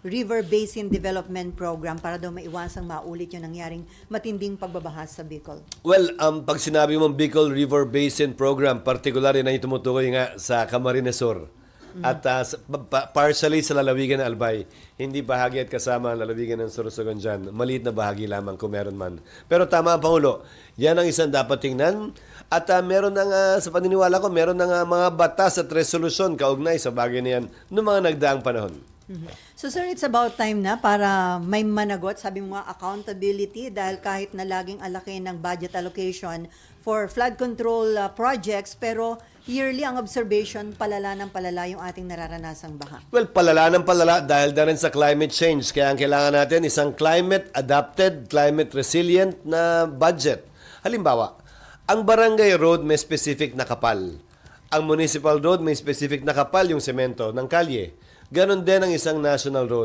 River Basin Development Program para daw maiwasang maulit yung nangyaring matinding pagbabaha sa Bicol. Well, pag sinabi mong Bicol River Basin Program, particular na yung tumutukoy nga sa Camarines Sur at partially sa lalawigan ng Albay. Hindi bahagi at kasama ang lalawigan ng Sorsogon dyan. Maliit na bahagi lamang kung meron man. Pero tama ang Pangulo, yan ang isang dapat tingnan. At meron na sa paniniwala ko, meron na mga batas at resolusyon kaugnay sa bagay na yan noong mga nagdaang panahon. So sir, it's about time na para may managot, sabi mo nga, accountability dahil kahit na laging alaki ng budget allocation for flood control projects, pero yearly ang observation, palala ng palala yung ating nararanasang baha. Well, palala ng palala dahil na rin sa climate change. Kaya ang kailangan natin isang climate-adapted, climate-resilient na budget. Halimbawa, ang barangay road may specific na kapal. Ang municipal road may specific na kapal yung semento ng kalye. Ganon din ang isang national road.